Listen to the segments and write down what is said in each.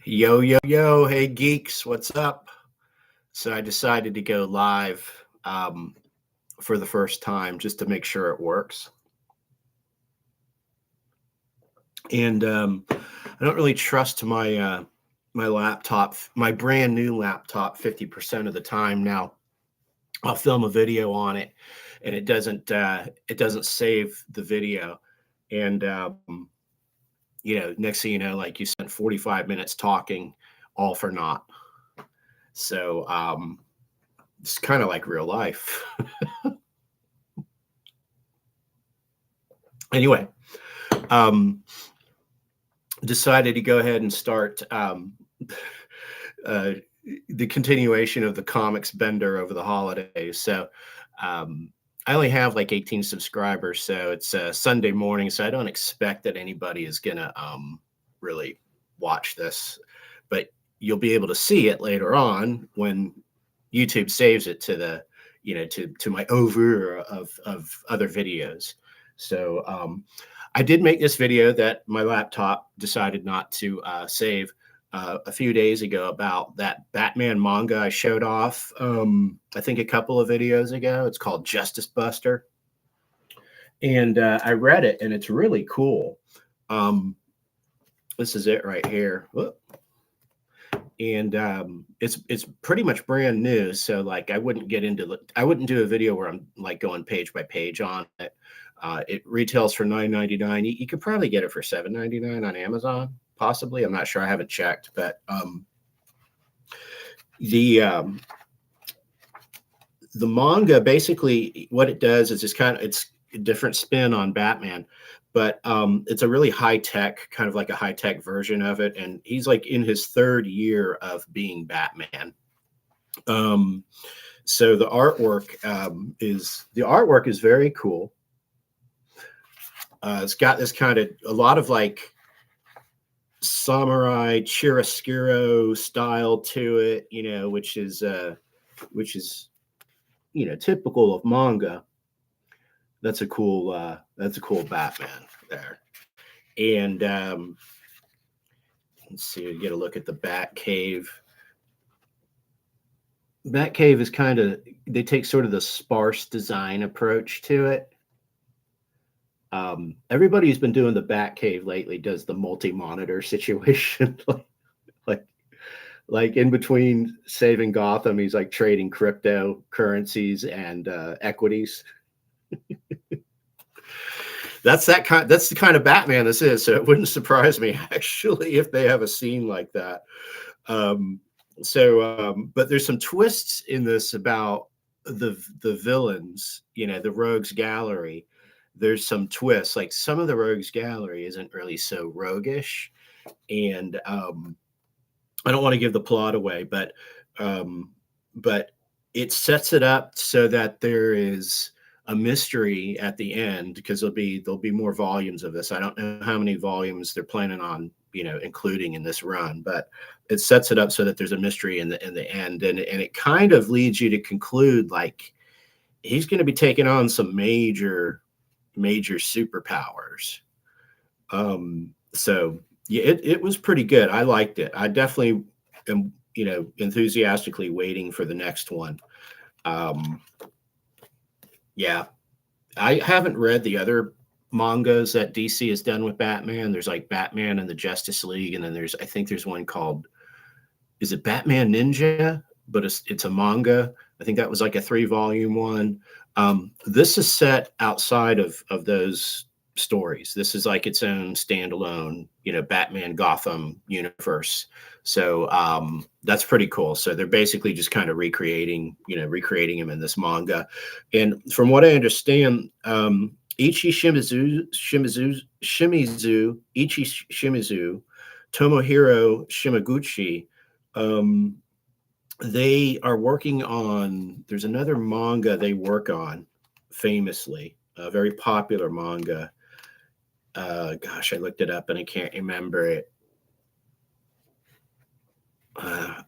Yo, yo, yo. Hey, geeks, what's up? So I decided to go live for the first time just to make sure it works. And I don't really trust my laptop, my brand new laptop 50% of the time now. I'll film a video on it and it doesn't save the video. And next thing you know, like you spent 45 minutes talking all for naught. So it's kind of like real life. Anyway, decided to go ahead and start the continuation of the Comics Bender over the holidays. So I only have like 18 subscribers, so it's Sunday morning, so I don't expect that anybody is gonna really watch this, but you'll be able to see it later on when YouTube saves it to the to my over of other videos. So I did make this video that my laptop decided not to save a few days ago about that Batman manga I showed off, I think a couple of videos ago. It's called Justice Buster. And I read it, and it's really cool. This is it right here. Whoop. And it's pretty much brand new. So like I wouldn't do a video where I'm like going page by page on it. It retails for $9.99. You could probably get it for $7.99 on Amazon. Possibly, I'm not sure. I haven't checked, but the manga basically what it does is it's a different spin on Batman, but it's a really high tech, kind of like a high tech version of it, and he's like in his third year of being Batman. So the artwork is very cool. It's got this kind of a lot of like samurai chiaroscuro style to it, which is typical of manga. That's a cool Batman there. And let's see, get a look at the Batcave. Batcave is they take sort of the sparse design approach to it. Everybody who's been doing the Batcave lately does the multi-monitor situation. like in between saving Gotham, he's like trading cryptocurrencies and equities. That's the kind of Batman this is. So it wouldn't surprise me actually if they have a scene like that. But there's some twists in this about the villains, the rogues gallery. There's some twists, like some of the rogues gallery isn't really so roguish, and I don't want to give the plot away, but it sets it up so that there is a mystery at the end, because there'll be more volumes of this. I don't know how many volumes they're planning on including in this run, but it sets it up so that there's a mystery in the end, and it kind of leads you to conclude like he's going to be taking on some major superpowers. So yeah, it was pretty good. I liked it. I definitely am, enthusiastically waiting for the next one. Yeah, I haven't read the other mangas that DC has done with Batman. There's like Batman and the Justice League, and then I think there's one called, is it Batman Ninja? But it's a manga. I think that was like a 3-volume one. This is set outside of those stories. This is like its own standalone, Batman Gotham universe. So that's pretty cool. So they're basically just kind of recreating him in this manga. And from what I understand, Ichi Shimizu, Tomohiro Shimaguchi, they are working on, there's another manga they work on famously, a very popular manga. Gosh, I looked it up and I can't remember it.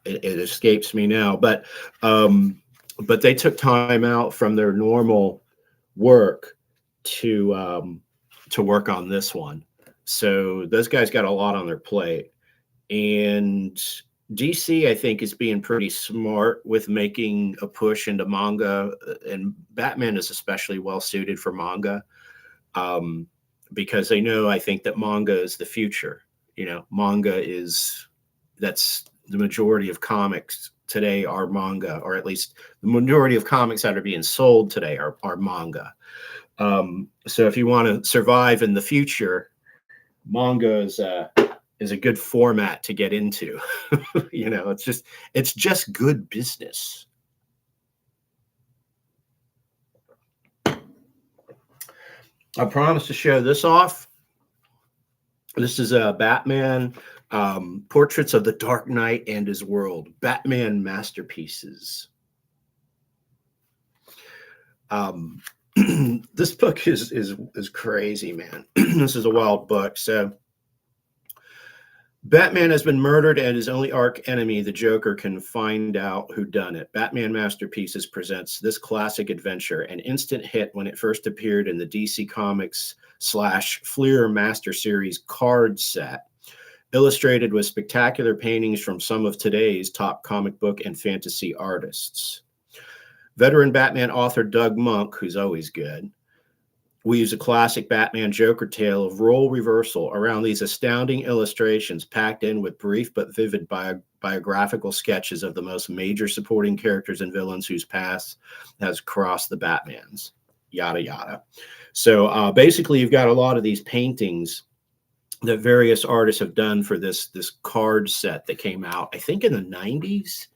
It escapes me now, but they took time out from their normal work to work on this one. So those guys got a lot on their plate. And DC, I think, is being pretty smart with making a push into manga, and Batman is especially well suited for manga, because they know, I think, that manga is the future. Manga that's the majority of comics today are manga, or at least the majority of comics that are being sold today are manga. So if you want to survive in the future, manga is a good format to get into. It's just good business. I promised to show this off. This is a Batman, Portraits of the Dark Knight and His World, Batman Masterpieces. This book is crazy, man. This is a wild book. So Batman has been murdered, and his only arch enemy, the Joker, can find out who done it. Batman Masterpieces presents this classic adventure, an instant hit when it first appeared in the DC Comics / Fleer Master Series card set, illustrated with spectacular paintings from some of today's top comic book and fantasy artists. Veteran Batman author Doug Monk, who's always good, weaves a classic Batman Joker tale of role reversal around these astounding illustrations, packed in with brief but vivid biographical sketches of the most major supporting characters and villains whose paths has crossed the Batmans. Yada, yada. So basically, you've got a lot of these paintings that various artists have done for this card set that came out, I think, in the 90s,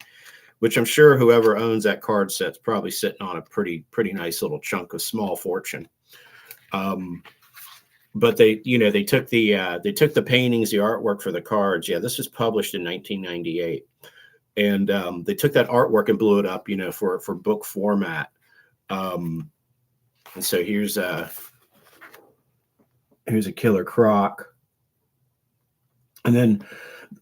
which I'm sure whoever owns that card set's probably sitting on a pretty nice little chunk of small fortune. But they took the paintings, the artwork for the cards. Yeah, this was published in 1998, and they took that artwork and blew it up, for book format. And so here's a Killer Croc, and then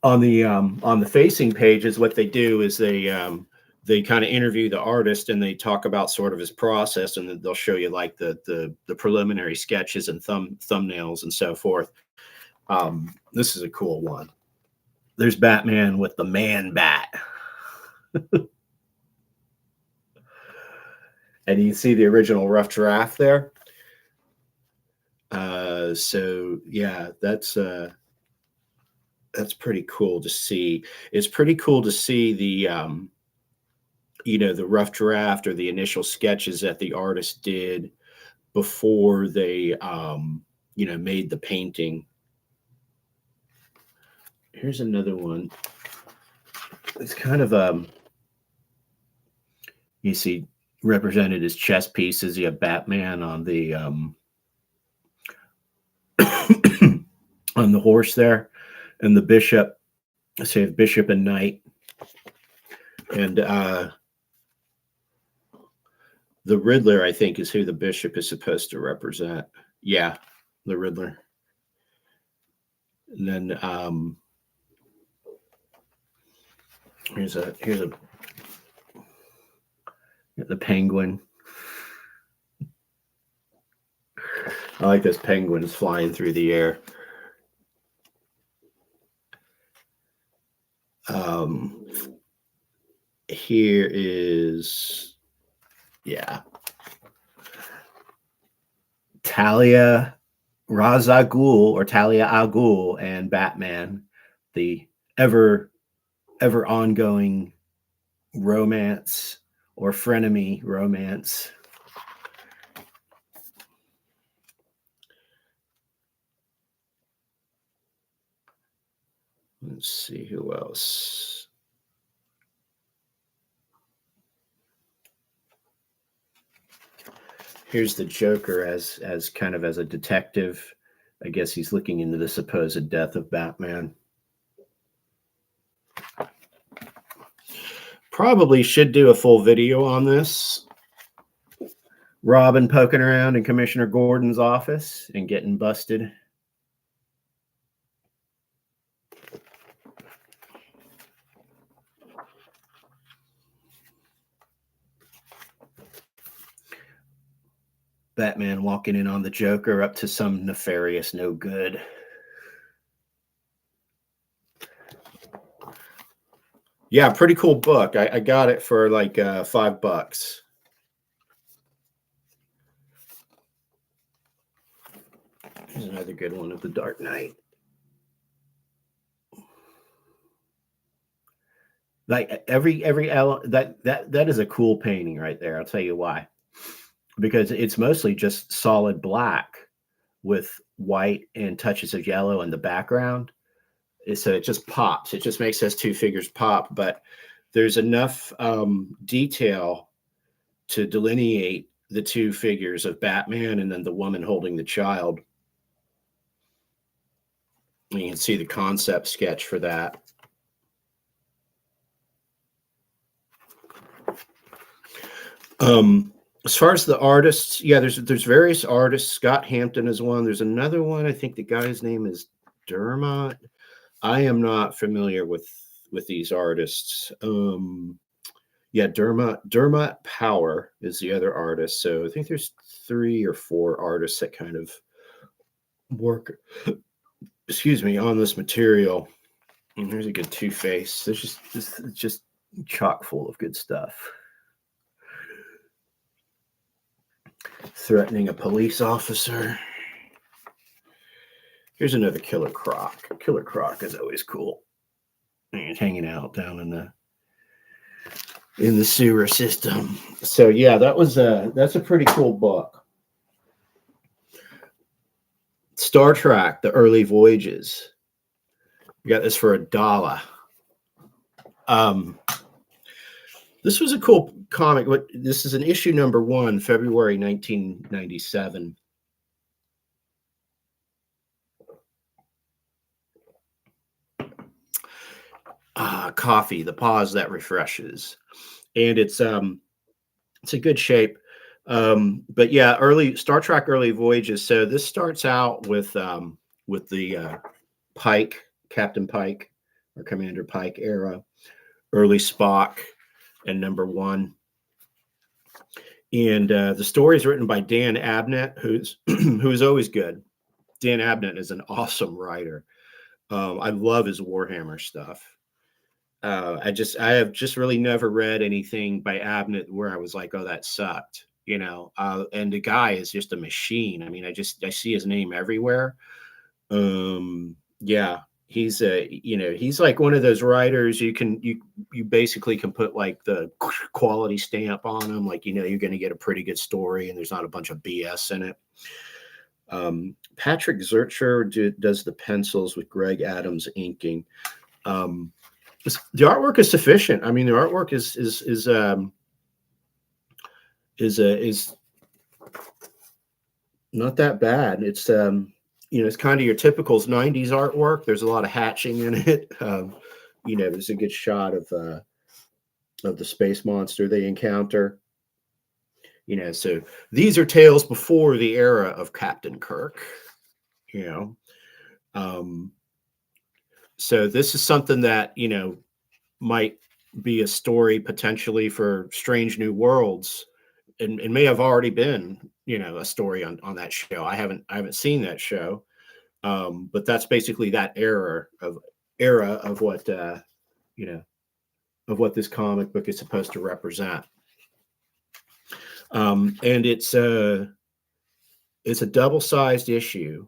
on the facing pages, what they do is they kind of interview the artist, and they talk about sort of his process, and then they'll show you like the preliminary sketches and thumbnails and so forth. This is a cool one. There's Batman with the Man Bat. And you can see the original rough draft there. So yeah, that's pretty cool to see. It's pretty cool to see the the rough draft or the initial sketches that the artist did before they made the painting. Here's another one. It's kind of you see represented as chess pieces. You have Batman on the on the horse there, and the bishop. So you have bishop and knight, and the Riddler, I think, is who the bishop is supposed to represent. Yeah, the Riddler. And then here's the penguin. I like those penguins flying through the air. Here is, yeah, Talia Raza Ghul, or Talia al Ghul, and Batman, the ever ongoing romance or frenemy romance. Let's see who else. Here's the Joker as kind of as a detective. I guess he's looking into the supposed death of Batman. Probably should do a full video on this. Robin poking around in Commissioner Gordon's office and getting busted. Batman walking in on the Joker up to some nefarious no good. Yeah, pretty cool book. I got it for like $5. Here's another good one of the Dark Knight. Like every element that is a cool painting right there. I'll tell you why. Because it's mostly just solid black with white and touches of yellow in the background. So it just pops. It just makes those two figures pop. But there's enough detail to delineate the two figures of Batman and then the woman holding the child. And you can see the concept sketch for that. As far as the artists, yeah, there's various artists. Scott Hampton is one. There's another one. I think the guy's name is Dermot. I am not familiar with these artists. Yeah, Dermot Power is the other artist. So I think there's 3 or 4 artists that kind of work, excuse me, on this material. And here's a good Two-Face. There's just chock full of good stuff. Threatening a police officer. Here's another Killer Croc. Killer Croc is always cool. He's hanging out down in the sewer system. So yeah, that's a pretty cool book. Star Trek: The Early Voyages. We got this for $1. This was a cool comic. This is an issue number 1, February 1997. Coffee, the pause that refreshes, and it's a good shape. But yeah, early Star Trek Early Voyages. So this starts out with the Pike, Captain Pike or Commander Pike era, early Spock, and number 1. And the story is written by Dan Abnett, who's always good. Dan Abnett is an awesome writer. I love his Warhammer stuff. I have just really never read anything by Abnett where I was like, oh, that sucked, you know. And the guy is just a machine. I mean, I see his name everywhere. Yeah, he's he's like one of those writers you basically can put like the quality stamp on him, like, you're going to get a pretty good story and there's not a bunch of BS in it. Patrick Zurcher does the pencils with Greg Adams inking. The artwork is sufficient. I mean, the artwork is not that bad. It's it's kind of your typical 90s artwork. There's a lot of hatching in it. There's a good shot of the space monster they encounter. So these are tales before the era of Captain Kirk. So this is something that might be a story potentially for Strange New Worlds, and may have already been a story on that show. I haven't seen that show, but that's basically that era of what of what this comic book is supposed to represent. And it's a double-sized issue,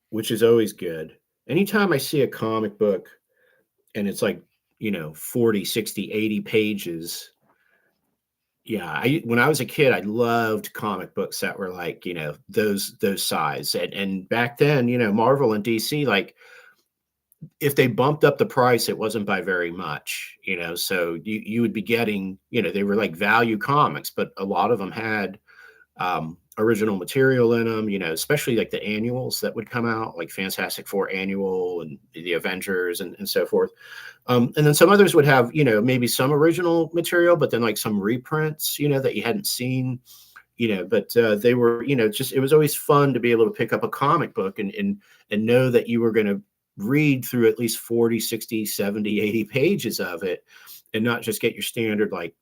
which is always good. Anytime I see a comic book and it's like 40, 60, 80 pages. Yeah, when I was a kid, I loved comic books that were like, those size. And back then, Marvel and DC, like, if they bumped up the price, it wasn't by very much, so you would be getting, they were like value comics, but a lot of them had original material in them, especially like the annuals that would come out, like Fantastic Four annual and the Avengers and so forth. And then some others would have, maybe some original material, but then like some reprints, that you hadn't seen, but they were, it was always fun to be able to pick up a comic book and know that you were going to read through at least 40, 60, 70, 80 pages of it and not just get your standard, like,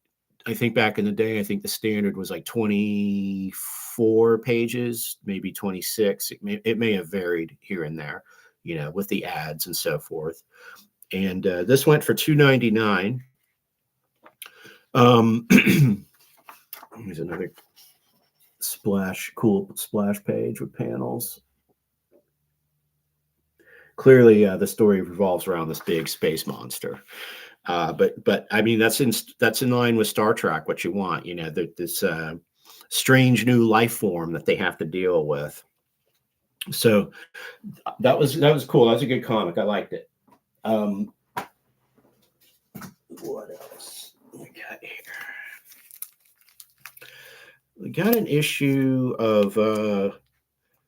I think back in the day, I think the standard was like 24 pages, maybe 26. It may have varied here and there, with the ads and so forth. And this went for $2.99. Here's another cool splash page with panels. Clearly, the story revolves around this big space monster. But I mean, that's in line with Star Trek. What you want, this strange new life form that they have to deal with. So that was cool. That was a good comic. I liked it. What else we got here? We got an issue of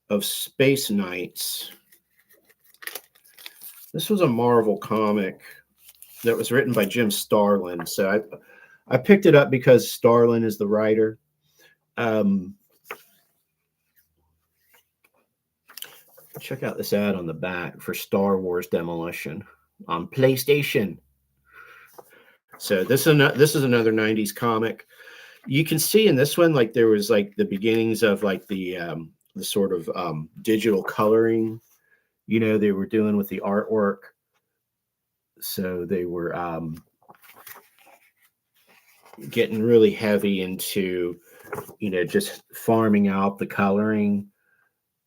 Spaceknights. This was a Marvel comic that was written by Jim Starlin. So I picked it up because Starlin is the writer. Check out this ad on the back for Star Wars Demolition on PlayStation. So this is another 90s comic. You can see in this one, like, there was like the beginnings of like the sort of digital coloring, they were doing with the artwork. So they were getting really heavy into, just farming out the coloring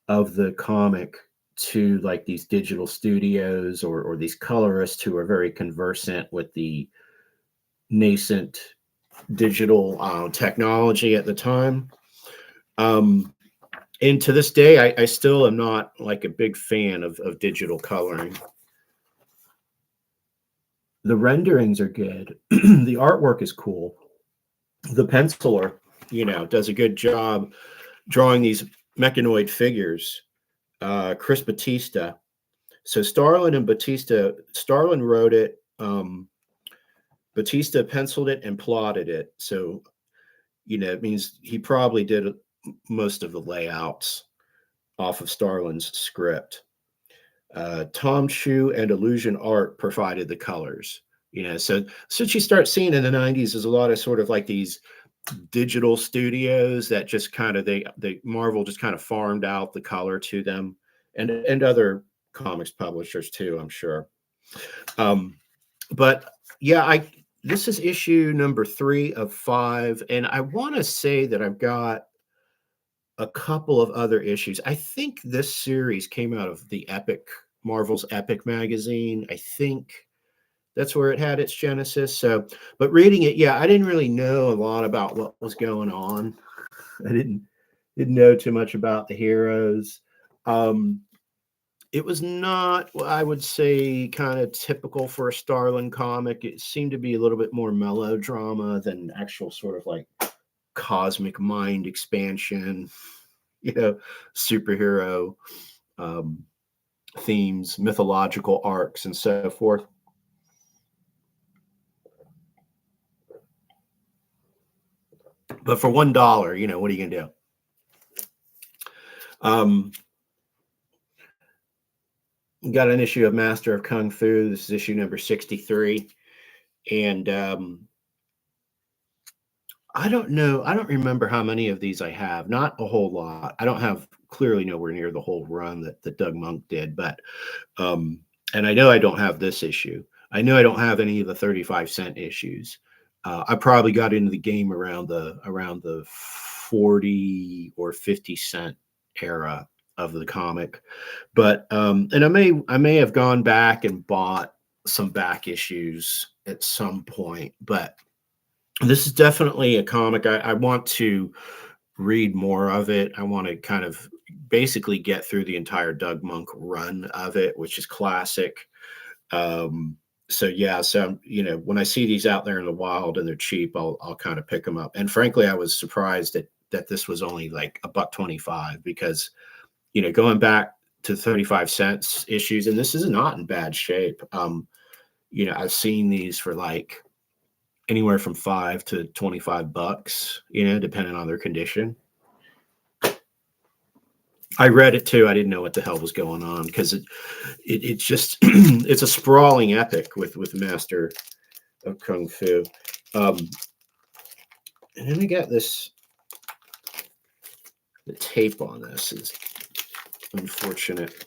of the comic to like these digital studios or these colorists who are very conversant with the nascent digital technology at the time. And to this day, I still am not like a big fan of digital coloring. The renderings are good. The artwork is cool. The penciler, does a good job drawing these mechanoid figures. Chris Batista. So Starlin wrote it. Batista penciled it and plotted it. So, it means he probably did most of the layouts off of Starlin's script. Tom Chu and Illusion Art provided the colors. So since you start seeing in the 90s, there's a lot of sort of like these digital studios that just kind of they Marvel just kind of farmed out the color to them, and other comics publishers too, I'm sure. But yeah, this is issue number 3 of 5, and I want to say that I've got a couple of other issues. I think this series came out of the Marvel's Epic magazine. I think that's where it had its genesis. So, but reading it, yeah, I didn't really know a lot about what was going on. I didn't know too much about the heroes. It was not, I would say, kind of typical for a Starlin comic. It seemed to be a little bit more melodrama than actual sort of like cosmic mind expansion, superhero themes, mythological arcs, and so forth. But for $1, what are you going to do? Got an issue of Master of Kung Fu. This is issue number 63. And I don't know. I don't remember how many of these I have. Not a whole lot. I don't have clearly nowhere near the whole run that Doug Monk did. But and I know I don't have this issue. I know I don't have any of the 35-cent issues. I probably got into the game around the 40 or 50-cent era of the comic. But and I may have gone back and bought some back issues at some point, but this is definitely a comic I want to read more of it. I want to kind of basically get through the entire Doug Monk run of it, which is classic. So yeah, so when I see these out there in the wild and they're cheap, I'll kind of pick them up. And frankly, I was surprised that this was only like $1.25, because going back to 35 cents issues, and this is not in bad shape. I've seen these for like anywhere from $5 to $25, depending on their condition. I read it too. I didn't know what the hell was going on, because it's just it's a sprawling epic with Master of Kung Fu. And then we got the tape on this is unfortunate.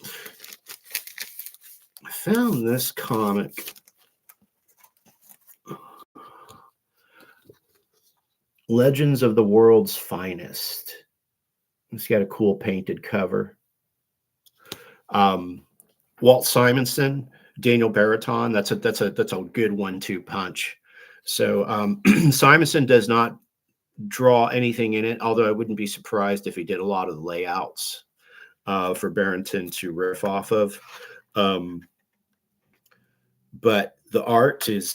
I found this comic Legends of the World's Finest. It's got a cool painted cover. Walt Simonson, Daniel Baraton. That's a good 1-2 punch. So Simonson does not draw anything in it, although I wouldn't be surprised if he did a lot of the layouts for Barrington to riff off of. But the art is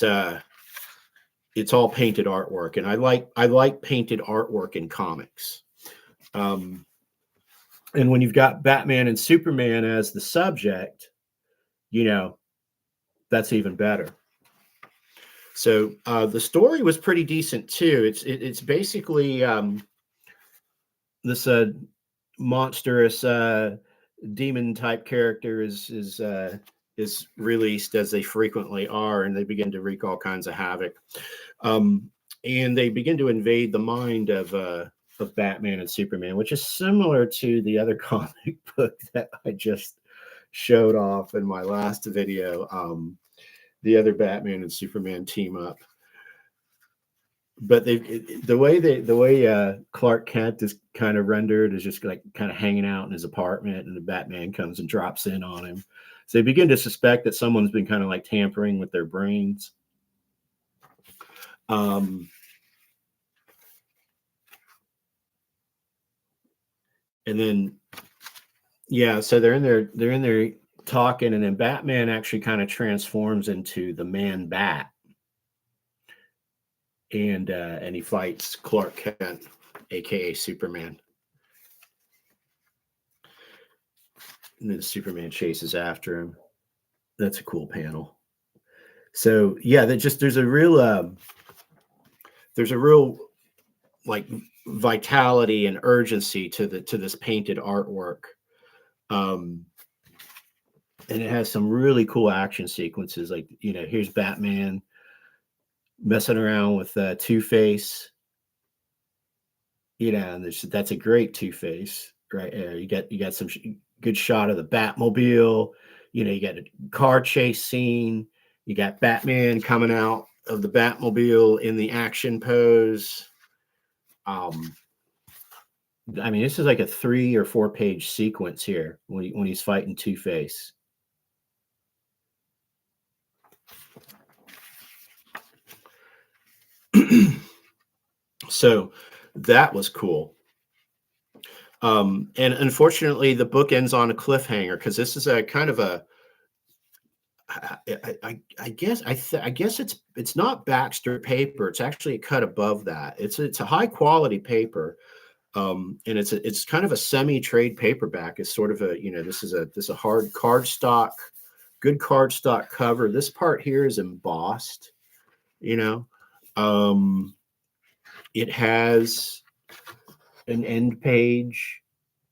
it's all painted artwork, and I like painted artwork in comics. And when you've got Batman and Superman as the subject, you know, that's even better. So the story was pretty decent too. It's basically this monstrous demon type character is released, as they frequently are, and they begin to wreak all kinds of havoc. And they begin to invade the mind of Batman and Superman, which is similar to the other comic book that I just showed off in my last video. The other Batman and Superman team up. But the way Clark Kent is kind of rendered is just like kind of hanging out in his apartment, and the Batman comes and drops in on him. So they begin to suspect that someone's been kind of like tampering with their brains. And then, yeah, so they're in there talking, and then Batman actually kind of transforms into the Man Bat, and he fights Clark Kent, aka Superman. And then Superman chases after him. That's a cool panel. So yeah, there's a real like vitality and urgency to this painted artwork. And it has some really cool action sequences. Like, you know, here's Batman messing around with Two-Face. You know, and that's a great Two-Face right there. You got some good shot of the Batmobile. You know, you got a car chase scene. You got Batman coming out of the Batmobile in the action pose. I mean, this is like a 3 or 4 page sequence here when he's fighting Two-Face. So that was cool. And unfortunately, the book ends on a cliffhanger, because this is a kind of a, I guess it's not Baxter paper. It's actually a cut above that. It's a high quality paper, and it's kind of a semi-trade paperback. It's sort of a, you know, this is a hard cardstock, good cardstock cover. This part here is embossed. You know, it has an end page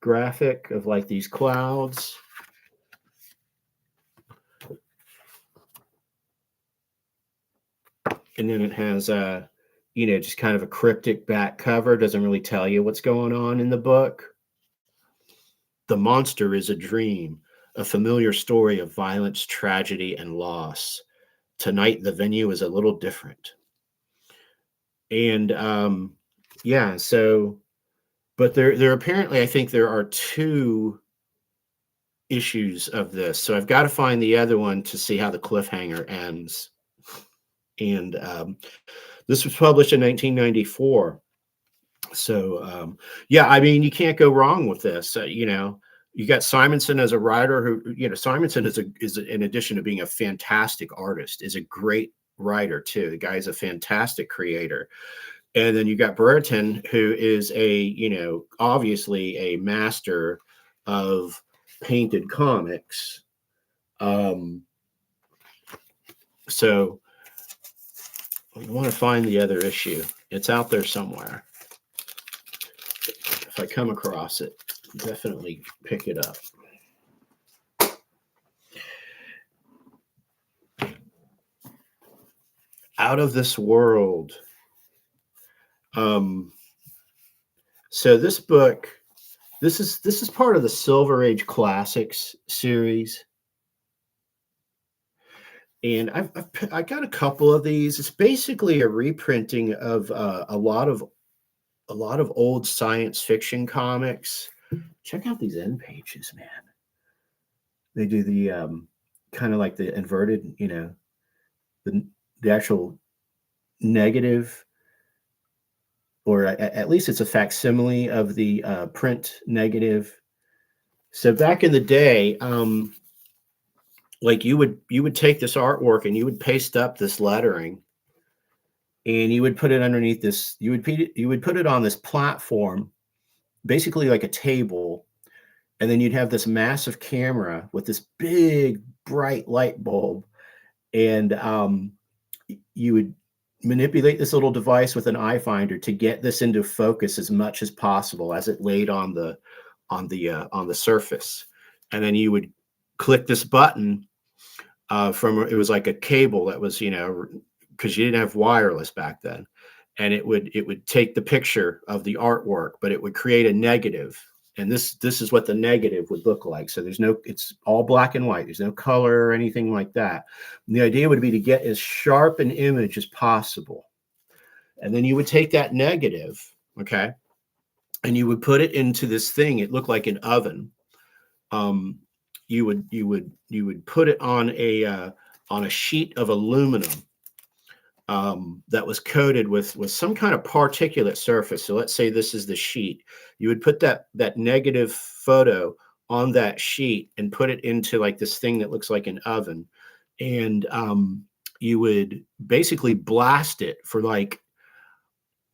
graphic of like these clouds. And then it has you know, just kind of a cryptic back cover. Doesn't really tell you what's going on in the book. The monster is a dream, a familiar story of violence, tragedy, and loss. Tonight, the venue is a little different. And yeah, so, but there apparently, I think there are 2 issues of this. So I've got to find the other one to see how the cliffhanger ends. And this was published in 1994. So yeah, I mean, you can't go wrong with this. You know, you got Simonson as a writer who, you know, Simonson is in addition to being a fantastic artist, is a great writer too. The guy's a fantastic creator. And then you got Brereton, who is a, you know, obviously a master of painted comics. So I want to find the other issue. It's out there somewhere. If I come across it, definitely pick it up. Out of This World. So this book, this is part of the Silver Age Classics series. And I got a couple of these. It's basically a reprinting of a lot of a lot of old science fiction comics. Check out these end pages, man. They do the kind of like the inverted, you know, the actual negative, or at least it's a facsimile of the print negative. So back in the day, like you would take this artwork and you would paste up this lettering, and you would put it underneath this. You would put it on this platform, basically like a table, and then you'd have this massive camera with this big bright light bulb, and you would manipulate this little device with an eye finder to get this into focus as much as possible as it laid on the surface. And then you would click this button it was like a cable that was, you know, because you didn't have wireless back then, and it would take the picture of the artwork, but it would create a negative. And this is what the negative would look like. So it's all black and white. There's no color or anything like that. And the idea would be to get as sharp an image as possible. And then you would take that negative, okay, and you would put it into this thing. It looked like an oven. You would put it on a sheet of aluminum that was coated with some kind of particulate surface. So let's say this is the sheet. You would put that negative photo on that sheet and put it into like this thing that looks like an oven. And you would basically blast it for like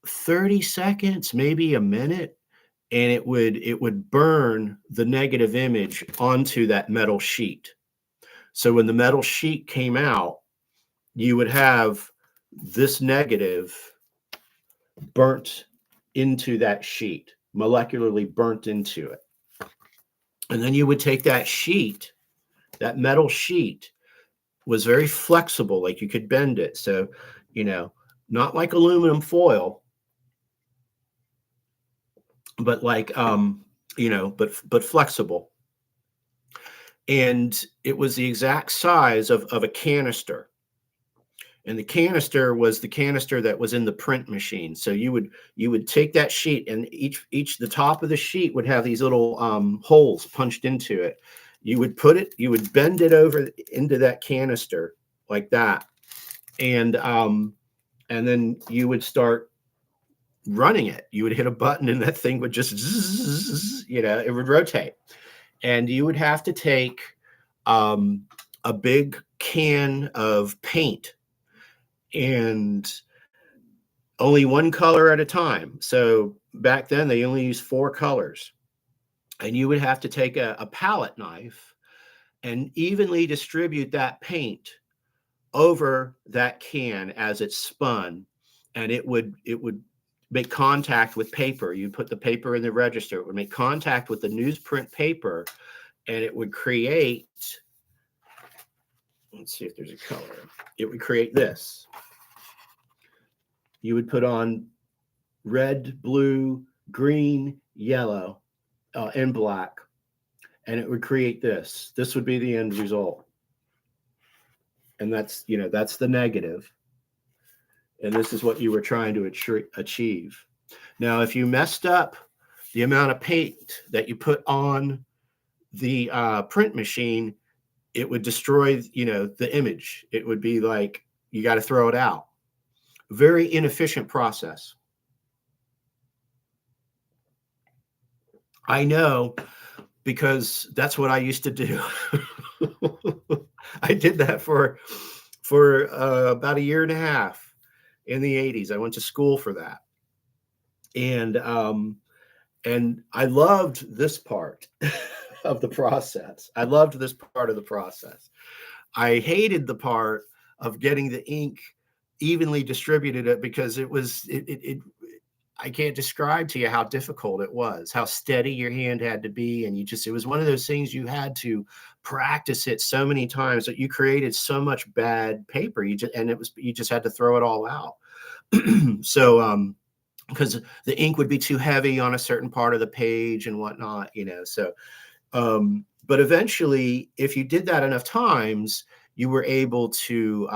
30 seconds, maybe a minute. And it would burn the negative image onto that metal sheet. So when the metal sheet came out, you would have this negative burnt into that sheet, molecularly burnt into it. And then you would take that sheet, that metal sheet was very flexible, like you could bend it. So, you know, not like aluminum foil, but like, you know, but flexible. And it was the exact size of a canister. And the canister was the canister that was in the print machine. So you would take that sheet, and the top of the sheet would have these little holes punched into it. You would bend it over into that canister like that. And then you would start running it. You would hit a button and that thing would just, zzz, you know, it would rotate. And you would have to take a big can of paint, and only one color at a time. So back then they only used 4 colors. And you would have to take a palette knife and evenly distribute that paint over that can as it spun. And it would make contact with paper. You put the paper in the register. It would make contact with the newsprint paper, and it would create, let's see if there's a color. It would create this. You would put on red, blue, green, yellow, and black, and it would create this. This would be the end result. And that's, you know, that's the negative. And this is what you were trying to achieve. Now, if you messed up the amount of paint that you put on the print machine, it would destroy, you know, the image. It would be like, you got to throw it out. Very inefficient process. I know, because that's what I used to do. I did that for about 1.5 years in the 80s. I went to school for that. And I loved this part of the process. I loved this part of the process. I hated the part of getting the ink evenly distributed, because I can't describe to you how difficult it was, how steady your hand had to be. And it was one of those things you had to practice it so many times that you created so much bad paper. You just had to throw it all out. So, because the ink would be too heavy on a certain part of the page and whatnot, you know. So, but eventually, if you did that enough times, you were able to,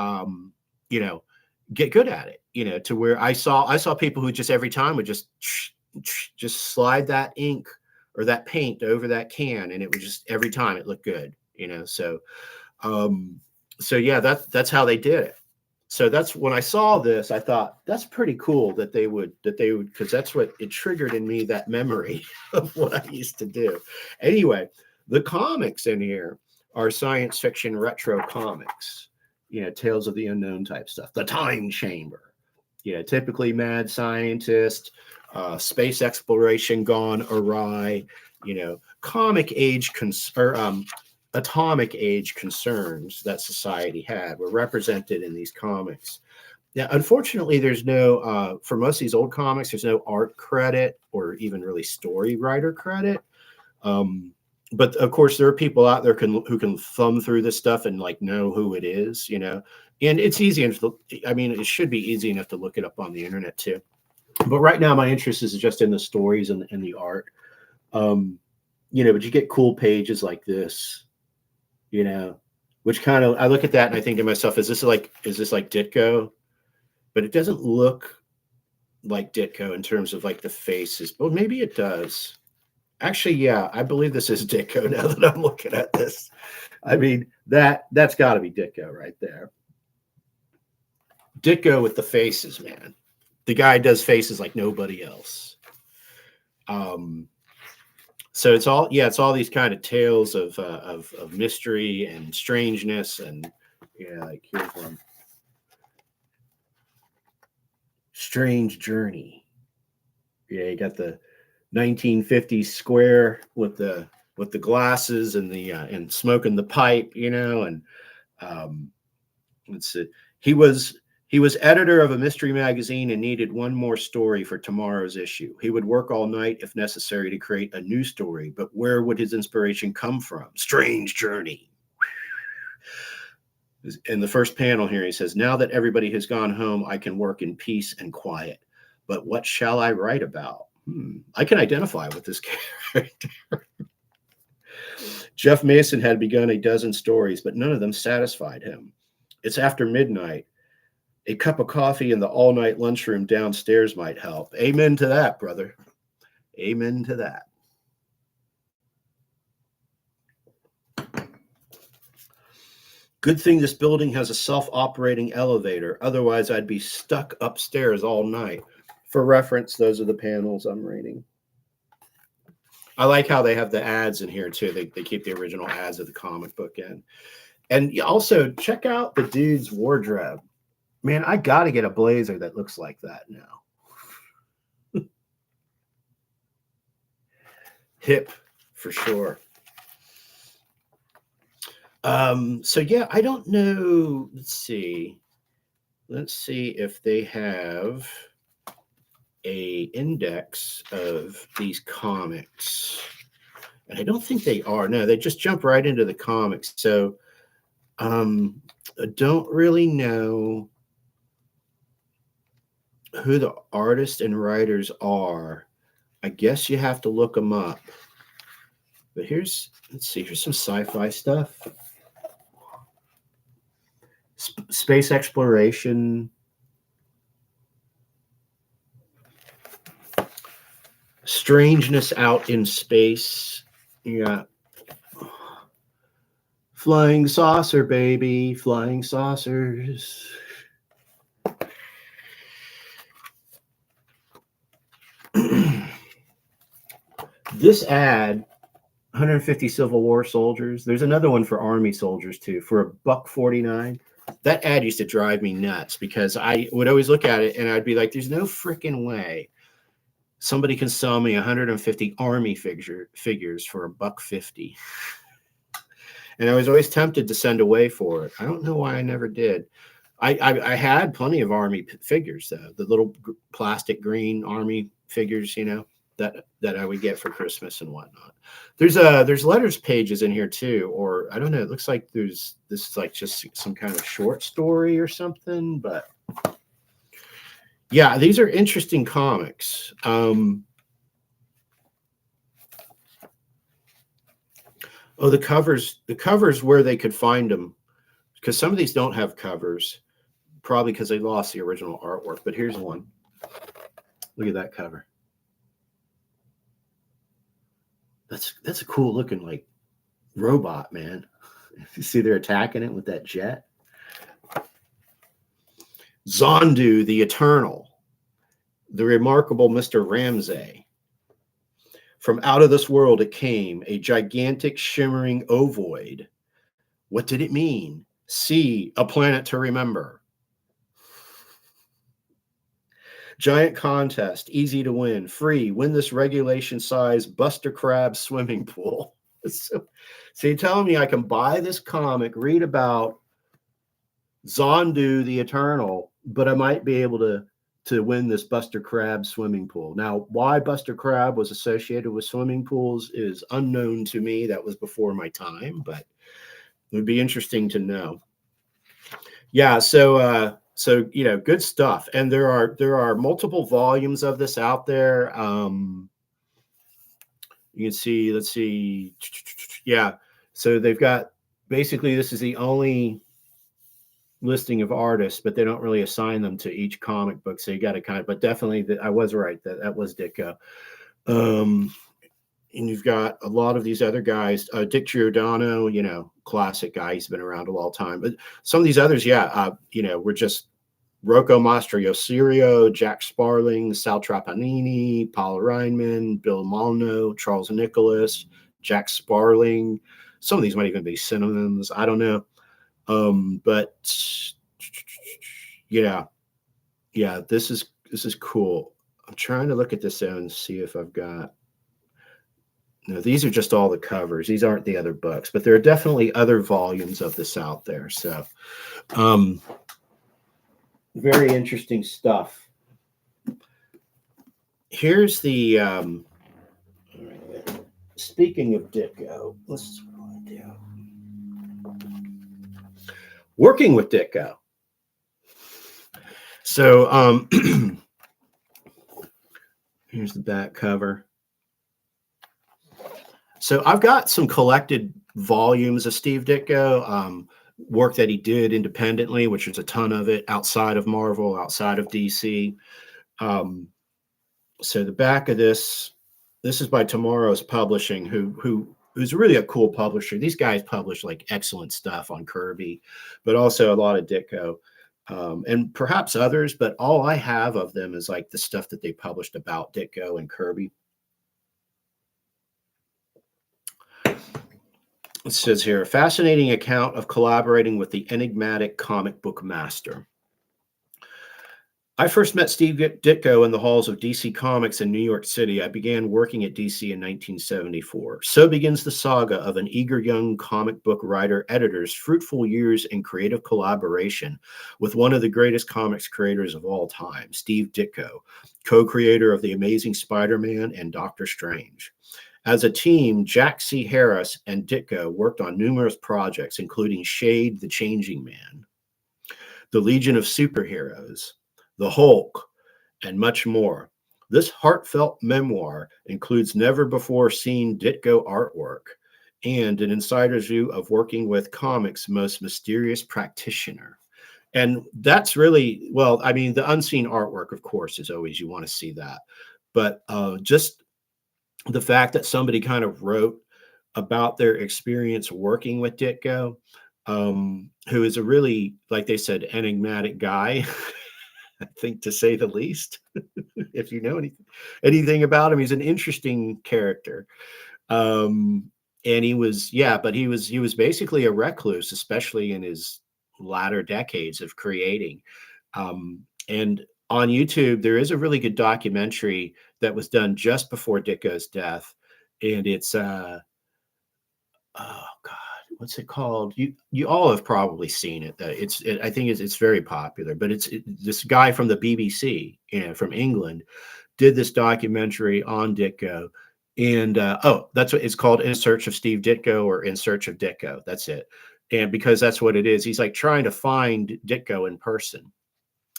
you know, get good at it, to where I saw people who just every time would just slide that ink or that paint over that can, and it would just every time it looked good, so yeah, that's how they did it. So that's when I saw this, I thought that's pretty cool that they would, because that's what it triggered in me, that memory of what I used to do. Anyway, the comics in here are science fiction retro comics, Tales of the Unknown type stuff. The Time Chamber, typically mad scientist, space exploration gone awry, comic age atomic age concerns that society had were represented in these comics. Now, unfortunately, there's no, for most of these old comics, there's no art credit or even really story writer credit. But of course, there are people out there who can thumb through this stuff and like know who it is, and it's easy. I mean, it should be easy enough to look it up on the internet too. But right now, my interest is just in the stories and the art. But you get cool pages like this, which kind of, I look at that and I think to myself, is this like Ditko? But it doesn't look like Ditko in terms of like the faces. Well, maybe it does. Actually, yeah, I believe this is Ditko now that I'm looking at this. I mean, that's got to be Ditko right there. Ditko with the faces, man. The guy does faces like nobody else. So it's all these kind of tales of mystery and strangeness, and like here's one. Strange Journey. Yeah, you got the 1950s square with the glasses and the and smoking the pipe, and let's see. He was editor of a mystery magazine and needed one more story for tomorrow's issue. He would work all night if necessary to create a new story, but where would his inspiration come from? Strange Journey. In the first panel here, he says, "Now that everybody has gone home, I can work in peace and quiet. But what shall I write about? I can identify with this character." Jeff Mason had begun a dozen stories, but none of them satisfied him. It's after midnight. A cup of coffee in the all-night lunchroom downstairs might help. Amen to that, brother. Amen to that. Good thing this building has a self-operating elevator. Otherwise, I'd be stuck upstairs all night. For reference, those are the panels I'm reading. I like how they have the ads in here, too. They keep the original ads of the comic book in. And also, check out the dude's wardrobe. Man, I got to get a blazer that looks like that now. Hip, for sure. So yeah, I don't know. Let's see if they have a index of these comics. And I don't think they are. No, they just jump right into the comics. So I don't really know who the artists and writers are. I guess you have to look them up. But here's some sci-fi stuff. Space exploration. Strangeness out in space. You got flying saucer, baby. Flying saucers. This ad, 150 Civil War soldiers. There's another one for Army soldiers too, for $1.49. That ad used to drive me nuts because I would always look at it and I'd be like, "There's no freaking way somebody can sell me 150 Army figures for $1.50." And I was always tempted to send away for it. I don't know why I never did. I had plenty of Army figures though, the little plastic green Army figures, that I would get for Christmas and whatnot. There's letters pages in here too, or I don't know. It looks like this is like just some kind of short story or something. But yeah, these are interesting comics. Oh, the covers where they could find them, because some of these don't have covers. probably because they lost the original artwork. But here's one. Look at that cover. That's a cool looking like robot, man. You see they're attacking it with that jet. Zondu the Eternal, the remarkable Mr. Ramsay. From out of this world it came, a gigantic shimmering ovoid. What did it mean? See, a planet to remember. Giant contest, easy to win, free, win this regulation size Buster Crab swimming pool. So you're telling me I can buy this comic, read about Zondu the Eternal, but I might be able to win this Buster Crab swimming pool. Now, why Buster Crab was associated with swimming pools is unknown to me. That was before my time, but it would be interesting to know. Yeah, so you know, good stuff. And there are multiple volumes of this out there. You can see, let's see. Yeah, so they've got, basically this is the only listing of artists, but they don't really assign them to each comic book. So you got to kind of, but definitely I was right that was Ditko. And you've got a lot of these other guys, Dick Giordano, you know, classic guy. He's been around a long time. But some of these others, yeah, you know, were just Rocco Mastroiosirio, Jack Sparling, Sal Trapanini, Paul Reinman, Bill Molyneux, Charles Nicholas, Jack Sparling. Some of these might even be synonyms. I don't know. But yeah, this is cool. I'm trying to look at this and see if I've got. No, these are just all the covers. These aren't the other books, but there are definitely other volumes of this out there. So, very interesting stuff. Here's the. Speaking of Ditko, let's do. Working with Ditko. So, here's the back cover. So I've got some collected volumes of Steve Ditko, work that he did independently, which is a ton of it, outside of Marvel, outside of DC. So the back of this is by Toomorrows Publishing, who's really a cool publisher. These guys publish like excellent stuff on Kirby, but also a lot of Ditko, and perhaps others, but all I have of them is like the stuff that they published about Ditko and Kirby. It says here, a fascinating account of collaborating with the enigmatic comic book master. I first met Steve Ditko in the halls of DC Comics in New York City. I began working at DC in 1974. So begins the saga of an eager young comic book writer-editor's fruitful years in creative collaboration with one of the greatest comics creators of all time, Steve Ditko, co-creator of The Amazing Spider-Man and Doctor Strange. As a team, Jack C. Harris and Ditko worked on numerous projects, including Shade the Changing Man, The Legion of Superheroes, The Hulk, and much more. This heartfelt memoir includes never-before-seen Ditko artwork and an insider's view of working with comics' most mysterious practitioner. And that's really, well, I mean, the unseen artwork, of course, is always, you want to see that. But just the fact that somebody kind of wrote about their experience working with Ditko, who is a really, like they said, enigmatic guy, I think, to say the least. If you know anything about him, he's an interesting character. And he was, but he was basically a recluse, especially in his latter decades of creating. And on YouTube, there is a really good documentary that was done just before Ditko's death, and it's oh God, what's it called? You all have probably seen it. I think it's very popular, but it's this guy from the BBC, from England, did this documentary on Ditko, and that's what it's called, In Search of Steve Ditko, or In Search of Ditko. That's it, and because that's what it is. He's like trying to find Ditko in person.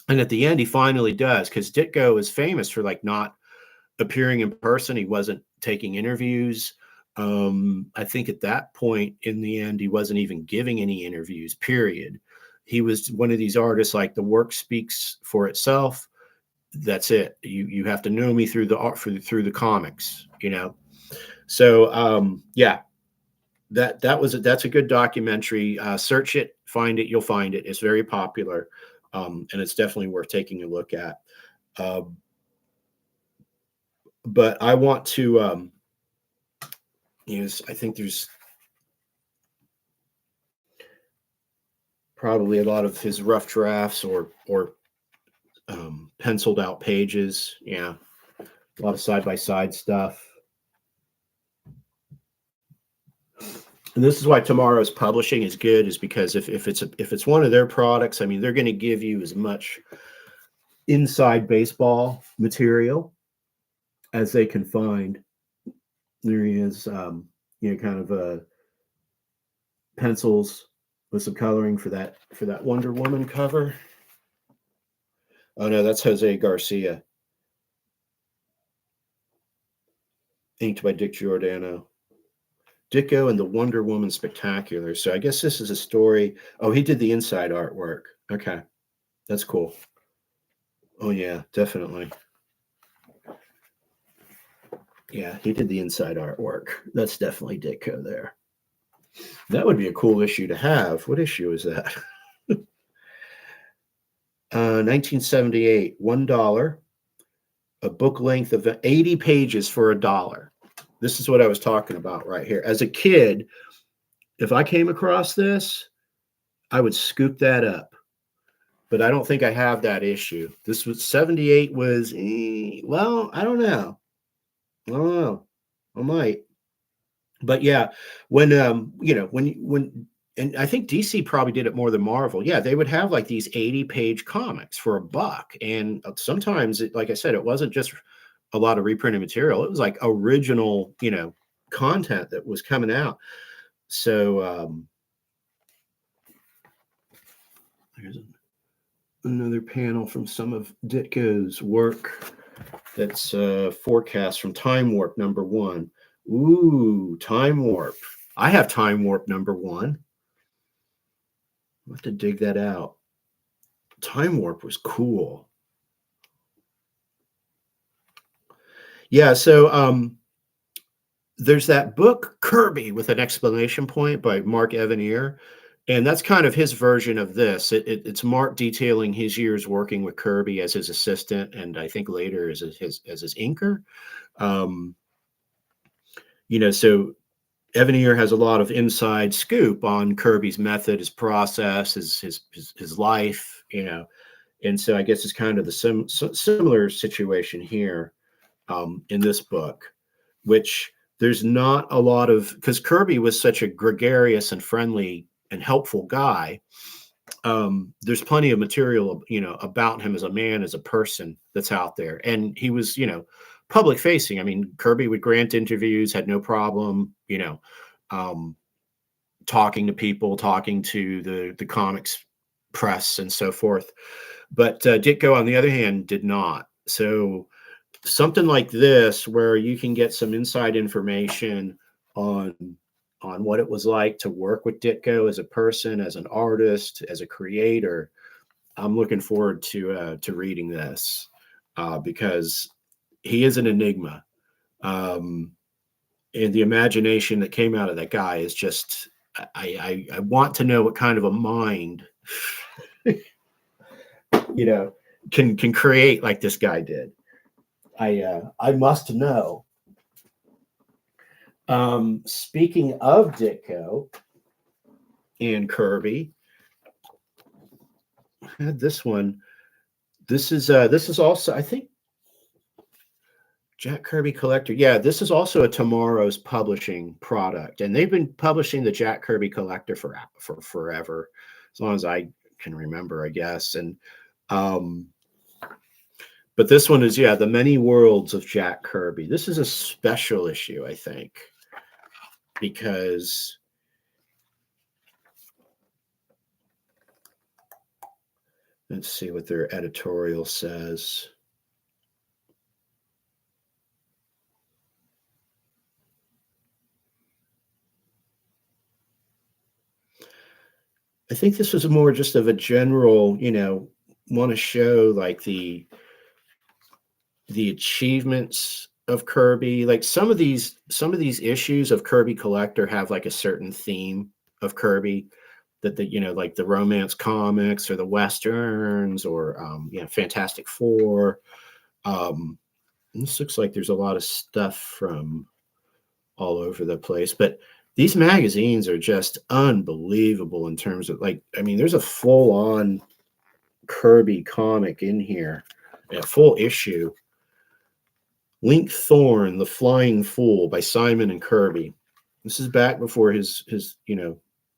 And at the end, he finally does, because Ditko is famous for like not appearing in person. He wasn't taking interviews. I think at that point, in the end, he wasn't even giving any interviews, period. he was one of these artists, like the work speaks for itself. That's it. You have to know me through the art, through the comics, you know. So yeah, that's a good documentary. Search it, find it, you'll find it. It's very popular, and it's definitely worth taking a look at. But I want to use. I think there's probably a lot of his rough drafts or penciled out pages. Yeah, a lot of side by side stuff. And this is why Toomorrows Publishing is good, is because if it's one of their products, I mean, they're going to give you as much inside baseball material as they can find. There is, kind of pencils with some coloring for that Wonder Woman cover. Oh no, that's Jose Garcia, inked by Dick Giordano. Ditko and the Wonder Woman Spectacular. So I guess this is a story. Oh, he did the inside artwork. Okay, that's cool. Oh yeah, definitely. Yeah, he did the inside artwork. That's definitely Ditko there. That would be a cool issue to have. What issue is that? 1978, $1. A book length of 80 pages for $1. This is what I was talking about right here. As a kid, if I came across this, I would scoop that up. But I don't think I have that issue. This was 78 was, well, I don't know. I might. But yeah, when when and I think DC probably did it more than Marvel. Yeah, they would have like these 80-page comics for $1. And sometimes, like I said, it wasn't just a lot of reprinted material. It was like original, content that was coming out. So there's another panel from some of Ditko's work. That's forecast from Time Warp #1. Ooh, Time Warp. I have Time Warp #1. I'll have to dig that out. Time Warp was cool. Yeah, so there's that book Kirby with an exclamation point by Mark Evanier, and that's kind of his version of this. It's Mark detailing his years working with Kirby as his assistant, and I think later as his inker. So Evanier has a lot of inside scoop on Kirby's method, his process, his life, and so I guess it's kind of the similar situation here in this book, which there's not a lot of, because Kirby was such a gregarious and friendly and helpful guy. There's plenty of material, about him as a man, as a person that's out there, and he was, public facing. I mean, Kirby would grant interviews, had no problem, talking to people, talking to the comics press and so forth. But Ditko, on the other hand, did not. So something like this, where you can get some inside information on what it was like to work with Ditko as a person, as an artist, as a creator. I'm looking forward to reading this because he is an enigma. And the imagination that came out of that guy is just, I want to know what kind of a mind, can create like this guy did. I must know. Speaking of Ditko and Kirby, I had this one. This is also, I think, Jack Kirby Collector. Yeah, this is also a Toomorrows Publishing product, and they've been publishing the Jack Kirby Collector for forever, as long as I can remember, I guess. And but this one is, The Many Worlds of Jack Kirby. This is a special issue, I think, because let's see what their editorial says. I think this was more just of a general, want to show like the achievements of Kirby. Like some of these issues of Kirby Collector have like a certain theme of Kirby that like the romance comics or the westerns or Fantastic Four. This looks like there's a lot of stuff from all over the place, but these magazines are just unbelievable in terms of there's a full-on Kirby comic in here, a full issue. Link Thorn, The Flying Fool by Simon and Kirby. This is back before his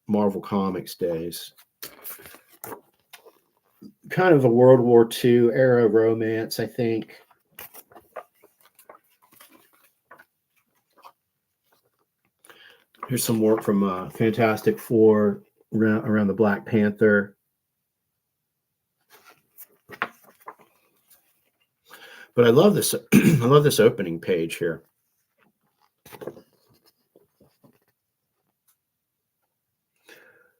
Marvel Comics days. Kind of a World War II era romance, I think. Here's some work from Fantastic Four around the Black Panther. But I love this. I love this opening page here.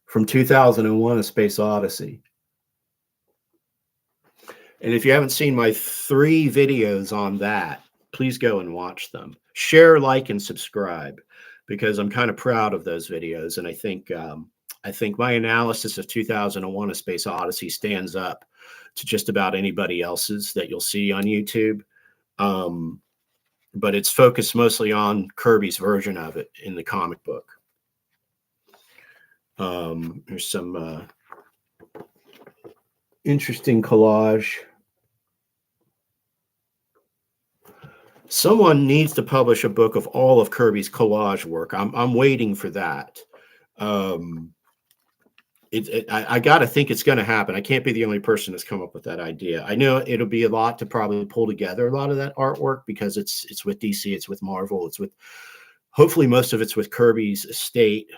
From 2001, A Space Odyssey. And if you haven't seen my 3 videos on that, please go and watch them. Share, like, and subscribe, because I'm kind of proud of those videos. And I think my analysis of 2001, A Space Odyssey stands up to just about anybody else's that you'll see on YouTube. But it's focused mostly on Kirby's version of it in the comic book. There's some interesting collage. Someone needs to publish a book of all of Kirby's collage work. I'm waiting for that. I got to think it's going to happen. I can't be the only person that's come up with that idea. I know it'll be a lot to probably pull together a lot of that artwork because it's with DC, it's with Marvel, it's with, hopefully most of it's with Kirby's estate.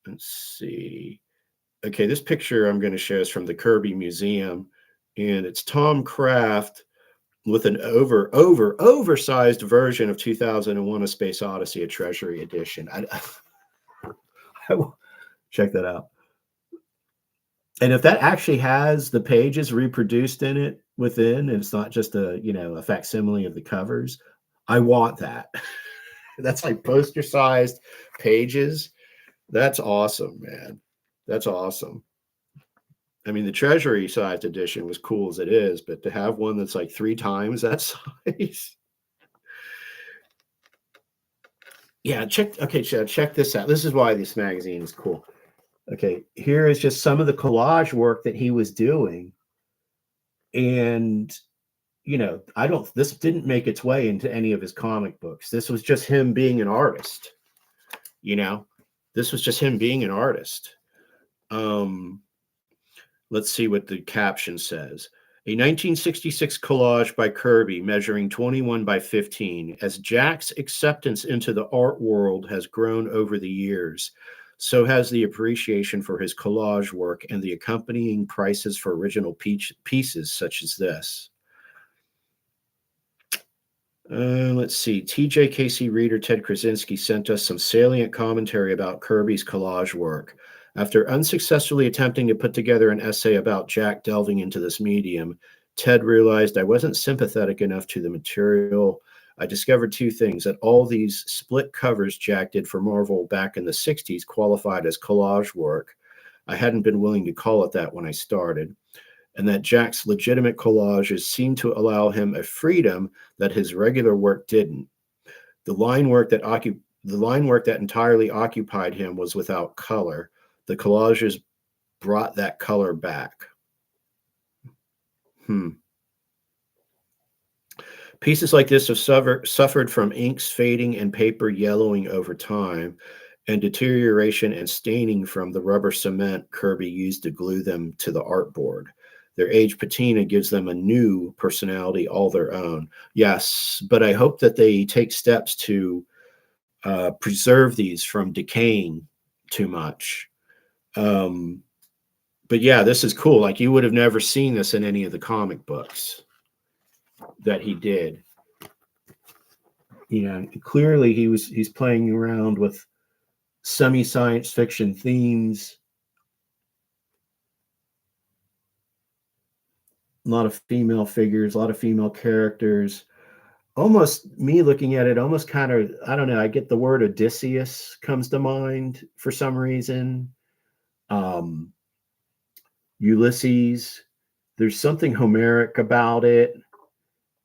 Let's see. Okay, this picture I'm going to show is from the Kirby Museum, and it's Tom Kraft with an oversized version of 2001: A Space Odyssey, a Treasury edition. I will check that out. And if that actually has the pages reproduced in it within, and it's not just a facsimile of the covers, I want that. That's like poster-sized pages. That's awesome, man. That's awesome. I mean, the Treasury-sized edition was cool as it is, but to have one that's like 3 times that size. Yeah, check this out. This is why this magazine is cool. Okay, here is just some of the collage work that he was doing. And, this didn't make its way into any of his comic books. This was just him being an artist. This was just him being an artist. Let's see what the caption says. A 1966 collage by Kirby measuring 21 by 15. As Jack's acceptance into the art world has grown over the years, so has the appreciation for his collage work and the accompanying prices for original pieces such as this. Let's see. TJKC reader Ted Krasinski sent us some salient commentary about Kirby's collage work. After unsuccessfully attempting to put together an essay about Jack delving into this medium, Ted realized I wasn't sympathetic enough to the material. I discovered 2 things: that all these split covers Jack did for Marvel back in the 60s qualified as collage work. I hadn't been willing to call it that when I started. And that Jack's legitimate collages seemed to allow him a freedom that his regular work didn't. The line work that entirely occupied him was without color. The collages brought that color back. Pieces like this have suffered from inks fading and paper yellowing over time, and deterioration and staining from the rubber cement Kirby used to glue them to the artboard. Their aged patina gives them a new personality all their own. Yes, but I hope that they take steps to preserve these from decaying too much. But yeah, this is cool. Like, you would have never seen this in any of the comic books that he did. Clearly he's playing around with semi-science fiction themes. A lot of female figures, a lot of female characters. Almost me looking at it, almost kind of, I don't know, I get the word Odysseus comes to mind for some reason. Ulysses, there's something Homeric about it.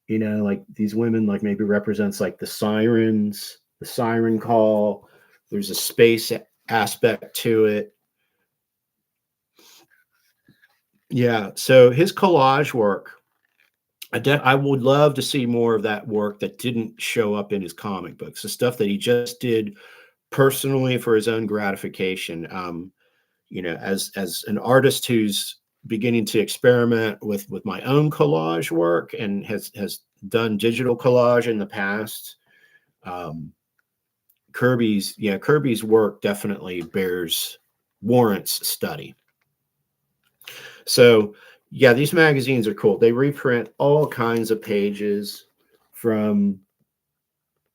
You know, like these women, like maybe represents like the sirens, the siren call. There's a space aspect to it. Yeah. So his collage work, I would love to see more of that work that didn't show up in his comic books, the stuff that he just did personally for his own gratification. You know, as an artist who's beginning to experiment with my own collage work and has done digital collage in the past, Kirby's work definitely warrants study. So yeah, these magazines are cool. They reprint all kinds of pages from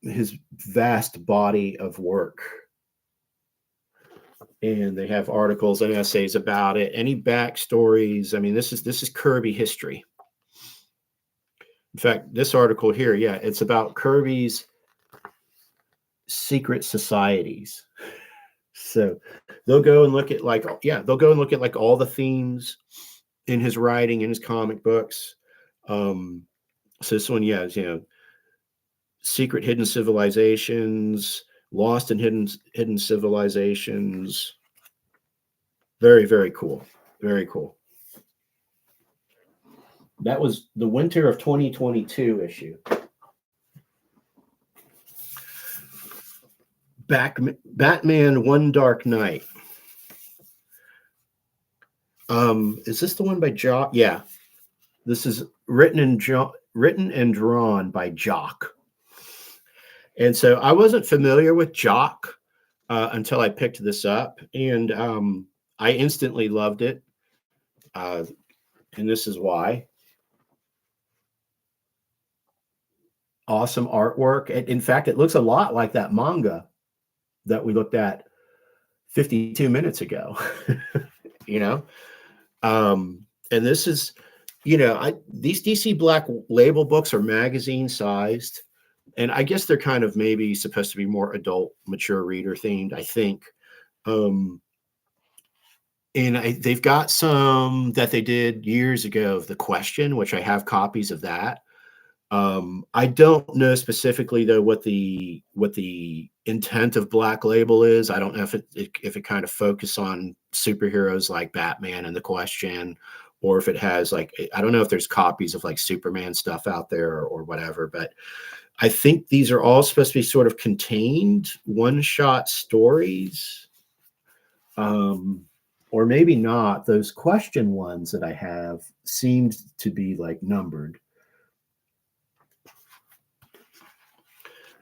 his vast body of work. And they have articles and essays about it, any backstories. I mean, this is Kirby history. In fact, this article here, yeah, it's about Kirby's secret societies. So they'll go and look at like all the themes in his writing, in his comic books. So this one, yeah, is, you know, secret hidden civilizations, lost and hidden civilizations. Very, very cool. Very cool. That was the winter of 2022 issue. Batman One Dark Knight. Is this the one by Jock? Yeah. This is written and drawn by Jock. And so I wasn't familiar with Jock until I picked this up, and I instantly loved it. And this is why. Awesome artwork. In fact, it looks a lot like that manga that we looked at 52 minutes ago. You know, and this is, you know, these DC Black Label books are magazine sized, and I guess they're kind of maybe supposed to be more adult, mature reader themed, I think. And they've got some that they did years ago of The Question, which I have copies of that. I don't know specifically though what the intent of Black Label is. I don't know if it kind of focus on superheroes like Batman and The Question, or if it has like, I don't know if there's copies of like Superman stuff out there or whatever, but I think these are all supposed to be sort of contained one-shot stories. Or maybe not. Those Question ones that I have seemed to be like numbered.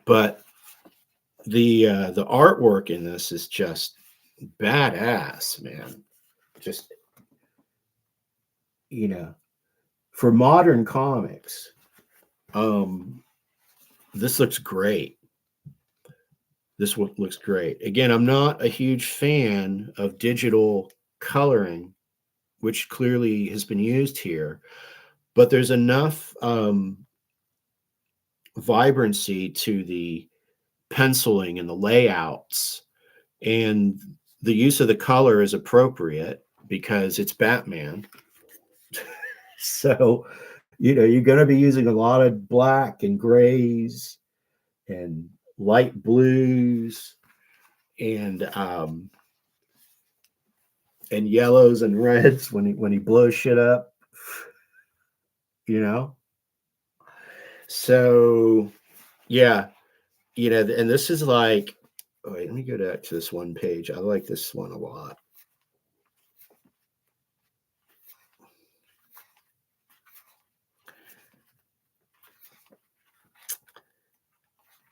But the artwork in this is just badass, man. Just, you know, for modern comics, this looks great. This one looks great. Again, I'm not a huge fan of digital coloring, which clearly has been used here, but there's enough vibrancy to the penciling and the layouts, and the use of the color is appropriate because it's Batman. So, you know, you're going to be using a lot of black and grays and light blues and yellows and reds when he blows shit up, you know. So yeah, you know, and this is like, oh, wait, let me go back to this one page. I like this one a lot.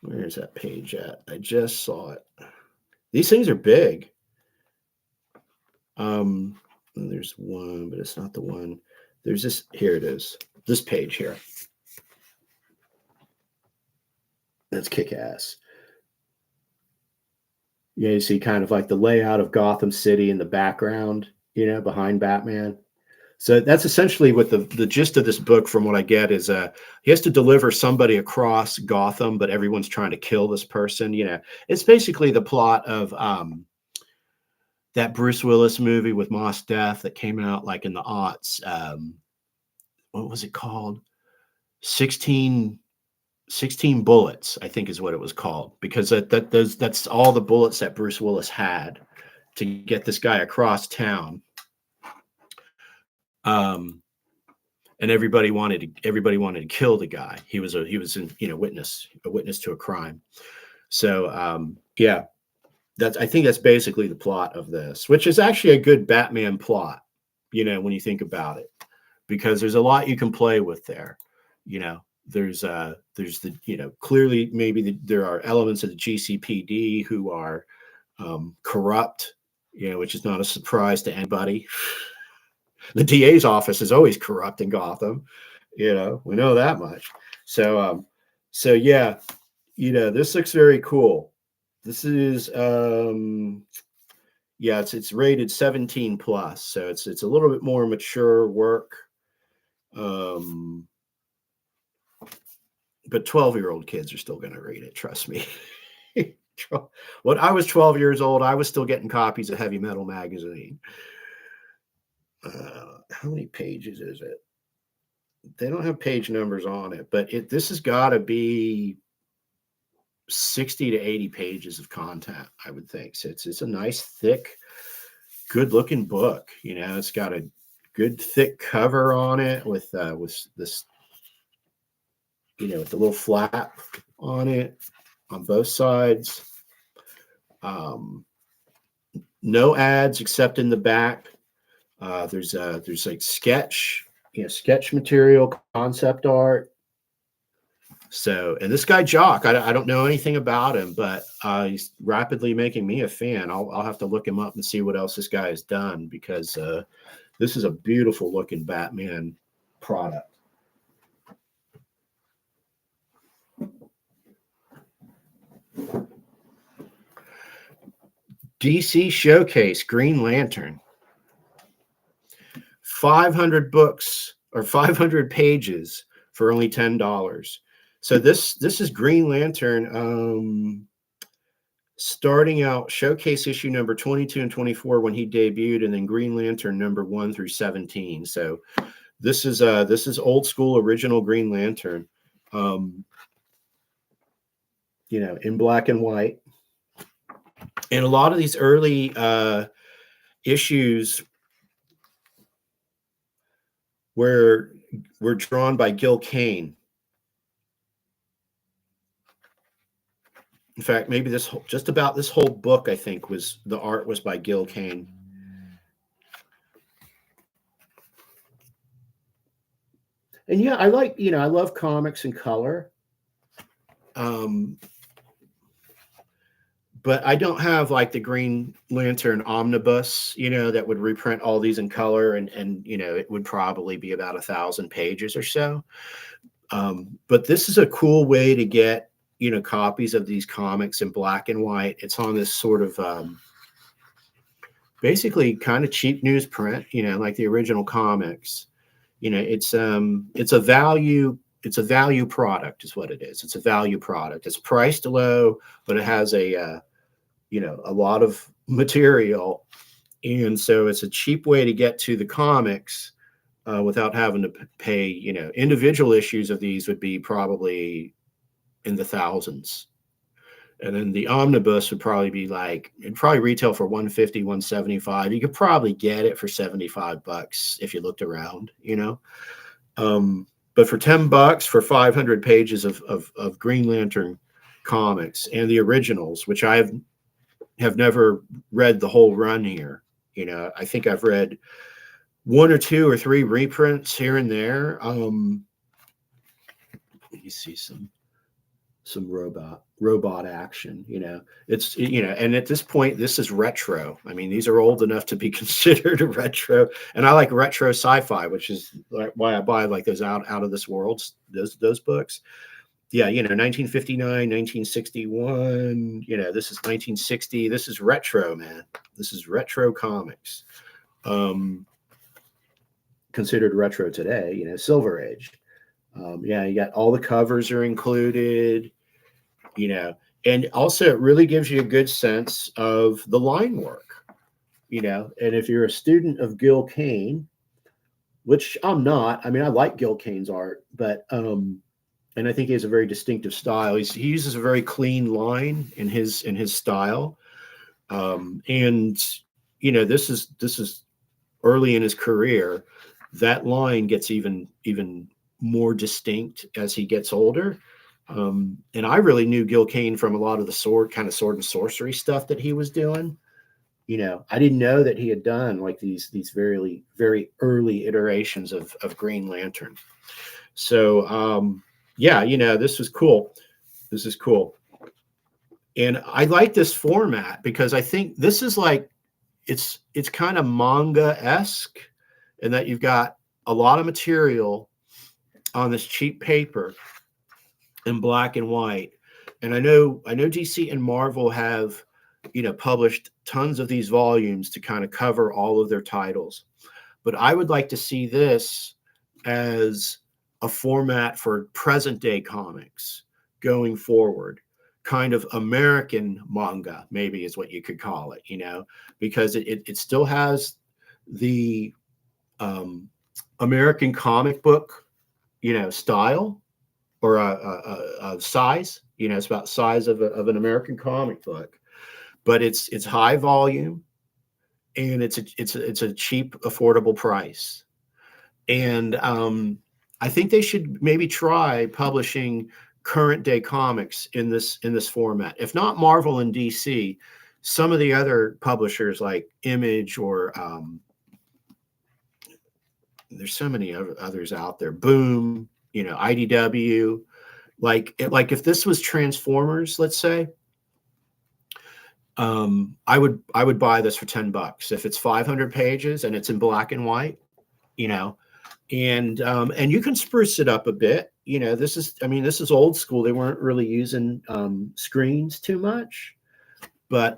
Where's that page at? I just saw it. These things are big. There's one, but it's not the one. There's this, here it is. This page here. That's kick-ass. Yeah, you see kind of like the layout of Gotham City in the background, behind Batman. So that's essentially what the gist of this book, from what I get, is he has to deliver somebody across Gotham, but everyone's trying to kill this person. It's basically the plot of that Bruce Willis movie with Mos Def that came out like in the aughts. What was it called? 16 bullets, I think is what it was called, because that's all the bullets that Bruce Willis had to get this guy across town. And everybody wanted to kill the guy. He was a witness to a crime. So yeah, I think that's basically the plot of this, which is actually a good Batman plot, when you think about it, because there's a lot you can play with there. There's the clearly maybe there are elements of the GCPD who are corrupt, which is not a surprise to anybody. The DA's office is always corrupt in Gotham. We know that much. So yeah, this looks very cool. This is yeah, it's rated 17 plus, so it's a little bit more mature work. But 12-year-old kids are still going to read it, trust me. When I was 12 years old, I was still getting copies of Heavy Metal magazine. How many pages is it? They don't have page numbers on it, but this has got to be 60 to 80 pages of content, I would think. So it's a nice, thick, good-looking book. It's got a good, thick cover on it with this, with the little flap on it on both sides. No ads except in the back. There's like sketch material, concept art. So, and this guy Jock, I don't know anything about him, but he's rapidly making me a fan. I'll have to look him up and see what else this guy has done, because this is a beautiful looking Batman product. DC Showcase Green Lantern. 500 books or 500 pages for only $10. So this is Green Lantern starting out, Showcase issue number 22 and 24 when he debuted, and then Green Lantern number 1 through 17. So this is old school original Green Lantern, in black and white. And a lot of these early issues were drawn by Gil Kane. In fact, maybe just about this whole book, I think, the art was by Gil Kane. And yeah, I love comics in color. But I don't have like the Green Lantern omnibus, that would reprint all these in color, and it would probably be about 1,000 pages or so. But this is a cool way to get, copies of these comics in black and white. It's on this sort of basically kind of cheap newsprint, like the original comics. It's a value product is what it is. It's a value product. It's priced low, but it has a lot of material, and so it's a cheap way to get to the comics without having to pay. Individual issues of these would be probably in the thousands, and then the omnibus would probably be it'd probably retail for $150, $175. You could probably get it for $75 if you looked around, but for $10 for 500 pages of Green Lantern comics and the originals, which I have never read the whole run here. I think I've read 1 or 2 or 3 reprints here and there. You see some robot action. It's and at this point, this is retro. I mean, these are old enough to be considered retro, and I like retro sci-fi, which is why I buy like those out of this world those books. yeah, 1959, 1961, this is 1960. This is retro, man. This is retro comics. Considered retro today, Silver Age. Yeah, you got all the covers are included, and also it really gives you a good sense of the line work, and if you're a student of Gil Kane, which I'm not, I mean, I like Gil Kane's art, but, and I think he has a very distinctive style. He uses a very clean line in his style. And, this is early in his career. That line gets even more distinct as he gets older. And I really knew Gil Kane from a lot of the sword and sorcery stuff that he was doing. I didn't know that he had done like these very, very early iterations of Green Lantern. So, yeah, this was cool. This is cool. And I like this format because I think this is like, it's kind of manga-esque in that you've got a lot of material on this cheap paper in black and white. And I know DC and Marvel have, published tons of these volumes to kind of cover all of their titles. But I would like to see this as a format for present day comics going forward, kind of American manga, maybe is what you could call it, because it still has the American comic book, style or a size, it's about size of an American comic book, but it's high volume and it's a cheap, affordable price. And I think they should maybe try publishing current day comics in this format. If not Marvel and DC, some of the other publishers like Image or there's so many others out there. Boom, IDW. Like if this was Transformers, let's say, I would buy this for $10 if it's 500 pages and it's in black and white, and you can spruce it up a bit. This is old school. They weren't really using screens too much, but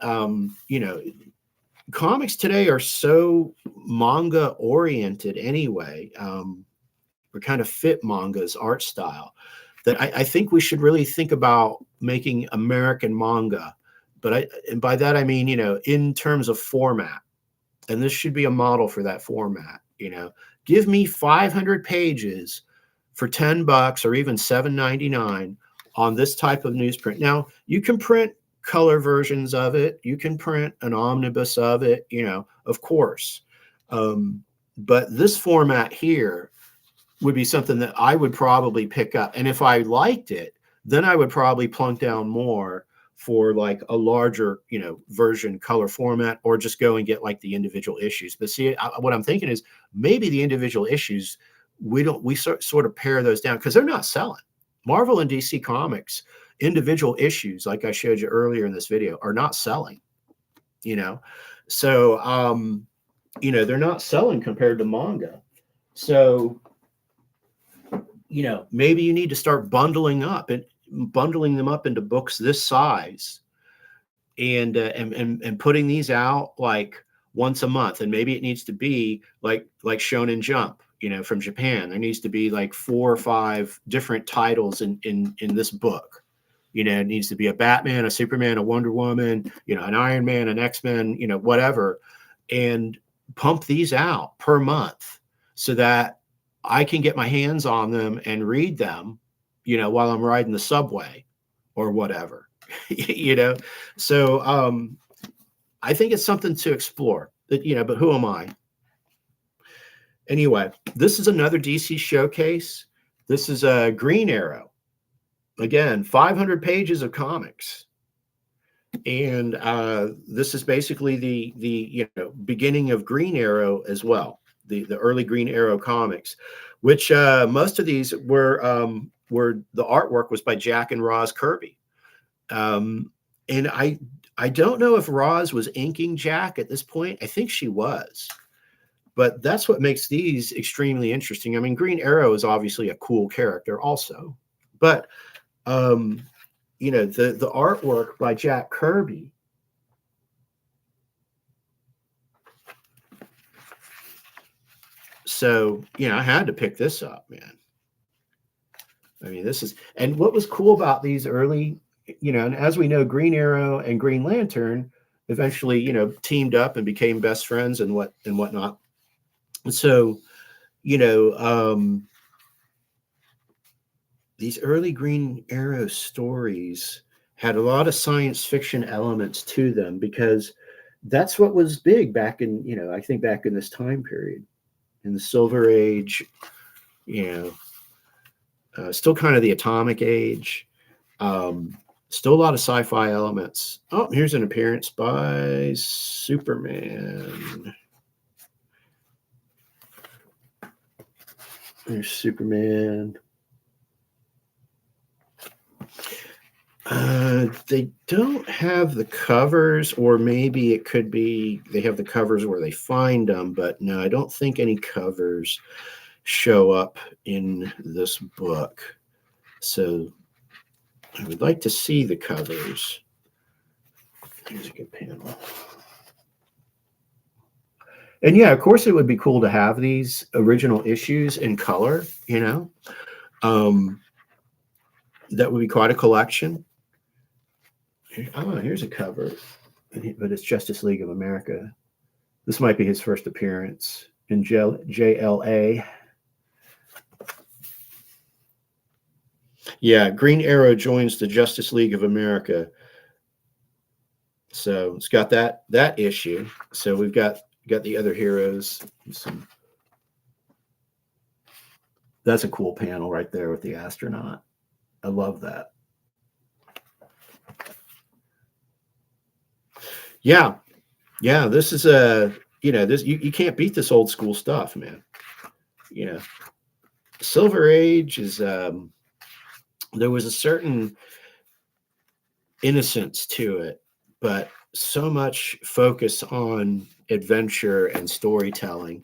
comics today are so manga oriented anyway, or kind of fit manga's art style, that I think we should really think about making American manga. And by that I mean, in terms of format, and this should be a model for that format. Give me 500 pages for $10 or even $7.99 on this type of newsprint. Now you can print color versions of it. You can print an omnibus of it, of course. But this format here would be something that I would probably pick up. And if I liked it, then I would probably plunk down more for like a larger, version color format, or just go and get like the individual issues. But see, what I'm thinking is maybe the individual issues, we sort of pare those down because they're not selling. Marvel and DC Comics individual issues, like I showed you earlier in this video, are not selling, so, they're not selling compared to manga. So, maybe you need to start bundling them up into books this size and putting these out like once a month. And maybe it needs to be like Shonen Jump, from Japan. There needs to be like 4 or 5 different titles in this book. It needs to be a Batman, a Superman, a Wonder Woman, an Iron Man, an X-Men, whatever, and pump these out per month so that I can get my hands on them and read them, while I'm riding the subway or whatever, So I think it's something to explore, but who am I? Anyway, this is another DC showcase. This is a Green Arrow. Again, 500 pages of comics. And this is basically the beginning of Green Arrow as well, the early Green Arrow comics, which most of these were the artwork was by Jack and Roz Kirby. And I don't know if Roz was inking Jack at this point. I think she was. But that's what makes these extremely interesting. I mean, Green Arrow is obviously a cool character also. But You know, the artwork by Jack Kirby. So, you know, I had to pick this up, man. I mean, this is, and what was cool about these early, you know, and as we know, Green Arrow and Green Lantern eventually, you know, teamed up and became best friends and whatnot. So, you know, these early Green Arrow stories had a lot of science fiction elements to them because that's what was big back in, you know, I think back in this time period, in the Silver Age, you know, still kind of the Atomic Age, still a lot of sci-fi elements. Oh, here's an appearance by Superman. There's Superman. They don't have the covers, or maybe it could be they have the covers where they find them, but no, I don't think any covers show up in this book. So I would like to see the covers. Here's a good panel. And yeah, of course, it would be cool to have these original issues in color, you know. That would be quite a collection. Oh, here's a cover, but it's Justice League of America. This might be his first appearance in JLA. Yeah, Green Arrow joins the Justice League of America. So it's got that issue. So we've got the other heroes. That's a cool panel right there with the astronaut. I love that. Yeah. This is you know, this you can't beat this old school stuff, man. You know, Silver Age is there was a certain innocence to it, but so much focus on adventure and storytelling.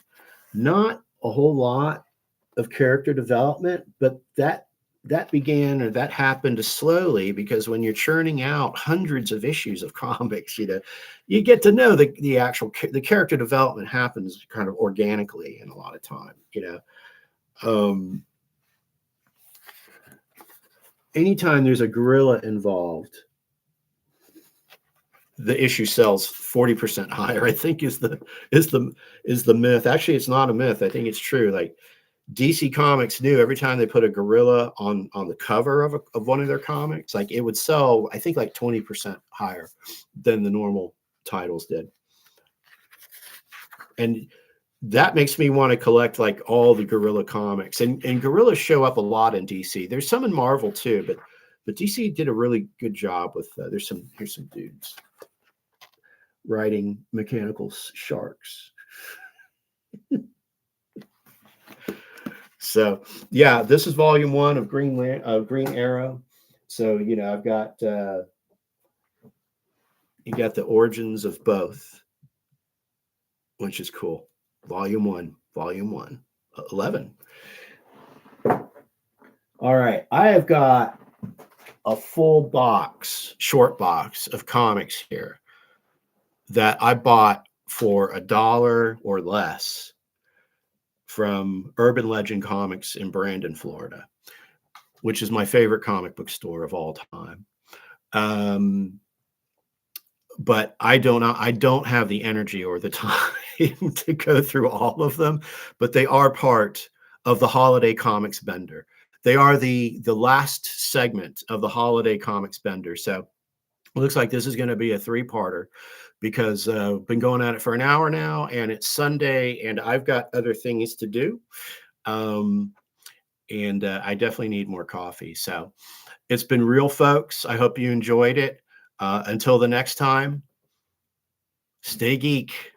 Not a whole lot of character development, but that began, or that happened slowly, because when you're churning out hundreds of issues of comics, you know, you get to know the actual character development happens kind of organically in a lot of time, you know. Anytime there's a gorilla involved, the issue sells 40% higher, I think is the myth. Actually, it's not a myth. I think it's true. Like, DC Comics knew every time they put a gorilla on the cover of one of their comics, like, it would sell, I think, like 20% higher than the normal titles did. And that makes me want to collect like all the gorilla comics. And gorillas show up a lot in DC. There's some in Marvel too, but DC did a really good job with here's some dudes riding mechanical sharks. So yeah, this is volume 1 of Green Arrow. So, you know, I've got you got the origins of both, which is cool. Volume 1, 11. All right, I have got a full short box of comics here that I bought for $1 or less from Urban Legend Comics in Brandon, Florida, which is my favorite comic book store of all time. But I don't have the energy or the time to go through all of them, but they are part of the Holiday Comics Bender. They are the last segment of the Holiday Comics Bender. So it looks like this is going to be a 3-parter, because I've been going at it for an hour now, and it's Sunday, and I've got other things to do. And I definitely need more coffee. So it's been real, folks. I hope you enjoyed it. Until the next time, stay geek.